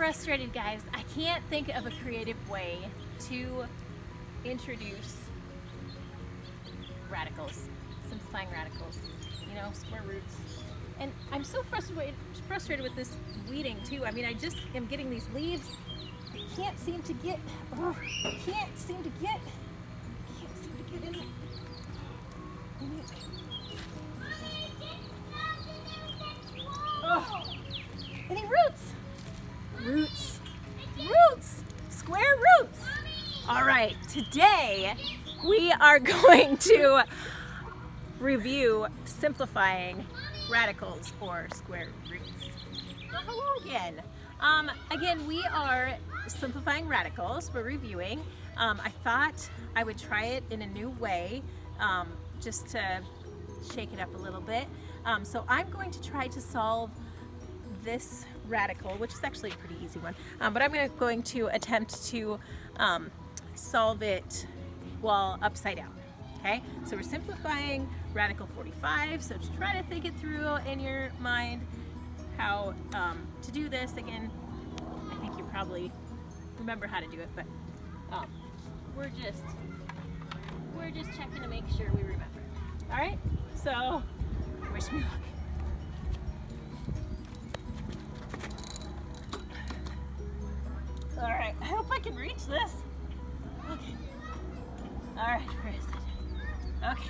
frustrated, guys. I can't think of a creative way to introduce radicals, simplifying radicals, you know, square roots. And I'm so frustrated with this weeding too. I mean, I just am getting these leaves. I can't seem to get in. Oh, any roots? Roots, square roots. All right, today we are going to review simplifying radicals or square roots. Well, hello again. Again, we are simplifying radicals. We're reviewing. I thought I would try it in a new way, just to shake it up a little bit. So I'm going to try to solve this radical, which is actually a pretty easy one, but I'm going to attempt to solve it while upside down. Okay, so we're simplifying radical 45, so to try to think it through in your mind how to do this. Again, I think you probably remember how to do it, but we're just checking to make sure we remember. All right, so wish me luck. All right, I hope I can reach this. Okay. All right, where is it? Okay.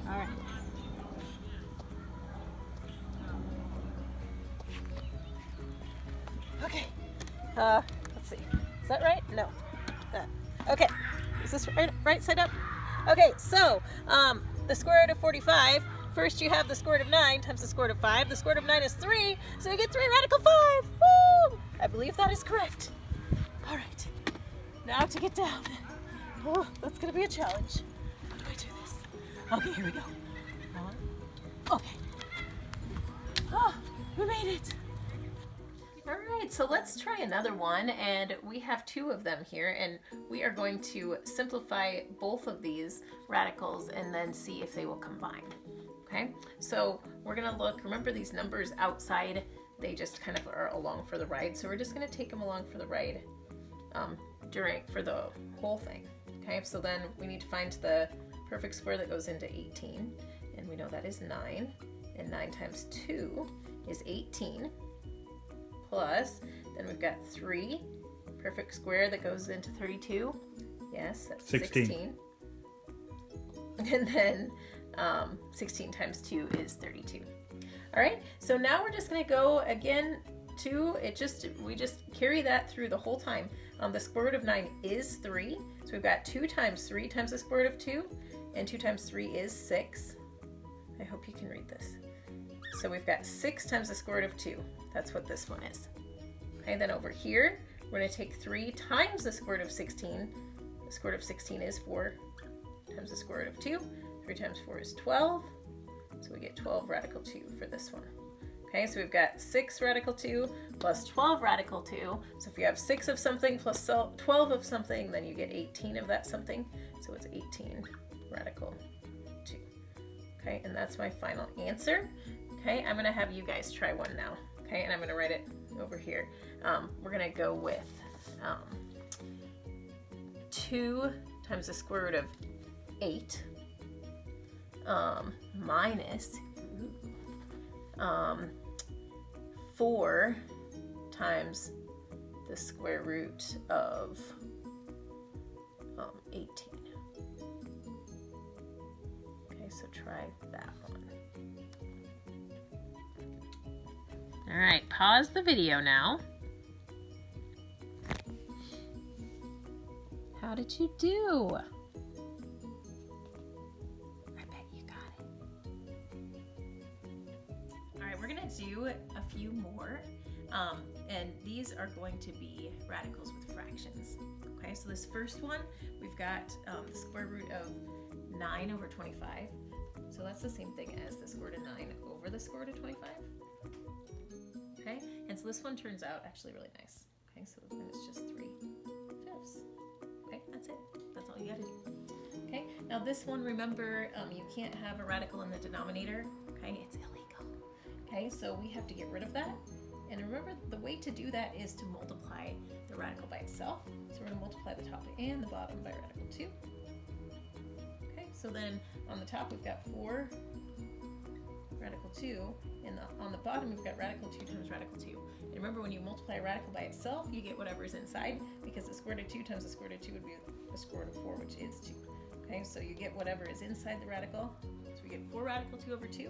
All right. Okay. Let's see. Is that right? No. That. Okay. Is this right side up? Okay, so the square root of 45. First you have the square root of 9 times the square root of 5. The square root of 9 is 3, so we get 3 radical 5. Woo! I believe that is correct. All right, now to get down. Oh, that's gonna be a challenge. How do I do this? Okay, here we go. Okay. Oh, we made it. All right, so let's try another one, and we have 2 of them here, and we are going to simplify both of these radicals and then see if they will combine. Okay, so we're gonna look, remember these numbers outside, they just kind of are along for the ride, so we're just gonna take them along for the ride for the whole thing. Okay, so then we need to find the perfect square that goes into 18, and we know that is 9, and 9 times 2 is 18, plus, then we've got 3 perfect square that goes into 32, yes, that's 16. And then 16 times 2 is 32. All right, so now we're just gonna go again to, we just carry that through the whole time. The square root of 9 is 3, so we've got 2 times 3 times the square root of 2, and 2 times 3 is 6. I hope you can read this. So we've got 6 times the square root of 2. That's what this one is. Okay, then over here, we're gonna take 3 times the square root of 16. The square root of 16 is 4 times the square root of 2. 3 times 4 is 12. So we get 12 radical 2 for this one. Okay, so we've got 6 radical 2 plus 12 radical 2. So if you have 6 of something plus 12 of something, then you get 18 of that something. So it's 18 radical 2. Okay, and that's my final answer. Okay, I'm gonna have you guys try one now. Okay, and I'm gonna write it over here. We're gonna go with 2 times the square root of 8 minus 4 times the square root of 18. Okay, so try that one. All right, pause the video now. How did you do? I bet you got it. All right, we're gonna do a few more, and these are going to be radicals with fractions. Okay, so this first one, we've got the square root of 9 over 25. So that's the same thing as the square root of 9 over the square root of 25. Okay, and so this one turns out actually really nice. Okay, so then it's just 3/5. Okay, that's it. That's all you gotta do. Okay, now this one, remember, you can't have a radical in the denominator. Okay, it's illegal. Okay, so we have to get rid of that. And remember, the way to do that is to multiply the radical by itself. So we're going to multiply the top and the bottom by radical 2. Okay, so then on the top we've got 4 radical 2, and on the bottom we've got radical 2 times radical 2. And remember, when you multiply a radical by itself, you get whatever is inside, because the square root of 2 times the square root of 2 would be the square root of 4, which is 2. Okay, so you get whatever is inside the radical. So we get 4 radical 2 over 2.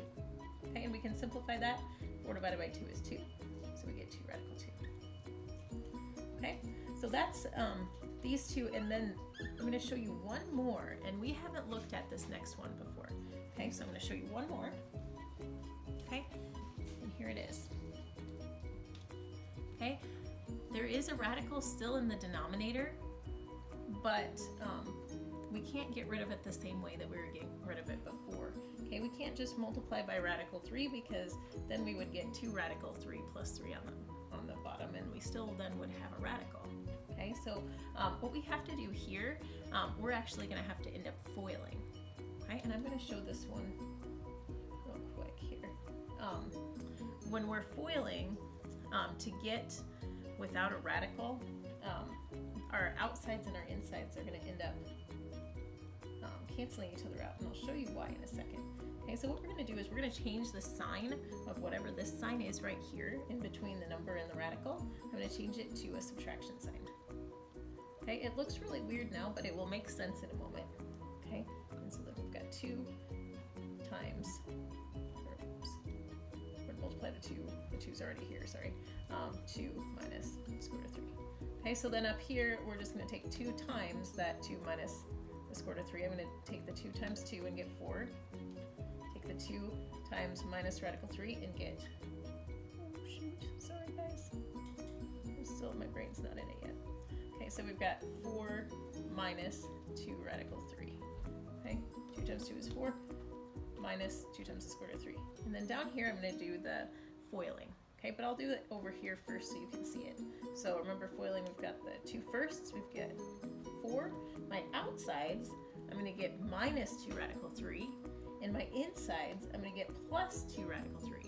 Okay, and we can simplify that. 4 divided by 2 is 2. So we get 2 radical 2. Okay, so that's these two, and then I'm going to show you one more, and we haven't looked at this next one before. Okay, so I'm going to show you one more. Okay, and here it is. Okay, there is a radical still in the denominator, but we can't get rid of it the same way that we were getting rid of it before. Okay, we can't just multiply by radical 3, because then we would get 2 radical 3 plus 3 on the bottom, and we still then would have a radical. Okay, so what we have to do here, we're actually going to have to end up foiling. Okay, and I'm going to show this one real quick here. When we're foiling, to get without a radical, our outsides and our insides are going to end up canceling each other out, and I'll show you why in a second. Okay, so what we're going to do is we're going to change the sign of whatever this sign is right here in between the number and the radical. I'm going to change it to a subtraction sign. Okay, it looks really weird now, but it will make sense in a moment. Okay, and so then we've got 2 times, or oops, we're going to multiply the 2's already here, sorry, 2 minus square root of 3. Okay, so then up here, we're just going to take 2 times that 2 minus the square root of 3. I'm going to take the 2 times 2 and get 4. Take the 2 times minus radical 3 and get, oh shoot, sorry guys. My brain's not in it yet. Okay, so we've got 4 minus 2 radical 3. Okay, 2 times 2 is 4, minus 2 times the square root of 3. And then down here, I'm going to do the foiling. Okay, but I'll do it over here first so you can see it. So remember, foiling, we've got the 2 firsts, we've got 4. My outsides, I'm going to get minus 2 radical 3. And my insides, I'm going to get plus 2 radical 3.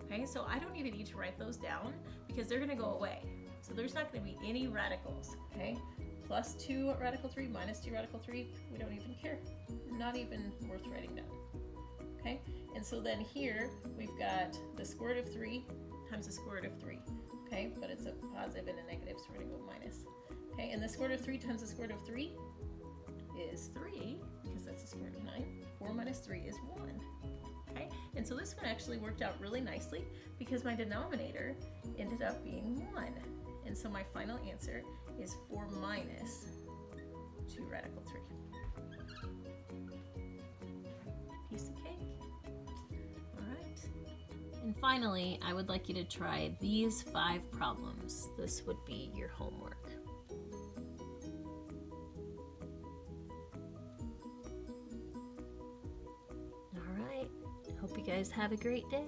Okay, so I don't even need to write those down because they're going to go away. So there's not going to be any radicals. Okay, plus 2 radical 3, minus 2 radical 3, we don't even care. Not even worth writing down. Okay, and so then here we've got the square root of 3 times the square root of 3. Okay, but it's a positive and a negative, so we're going to go minus. Okay, and the square root of 3 times the square root of 3 is 3, because that's the square root of 9. 4 minus 3 is 1. Okay, and so this one actually worked out really nicely because my denominator ended up being 1. And so my final answer is 4 minus 2 radical 3. Piece of cake. All right. And finally, I would like you to try these 5 problems. This would be your homework. All right. Hope you guys have a great day.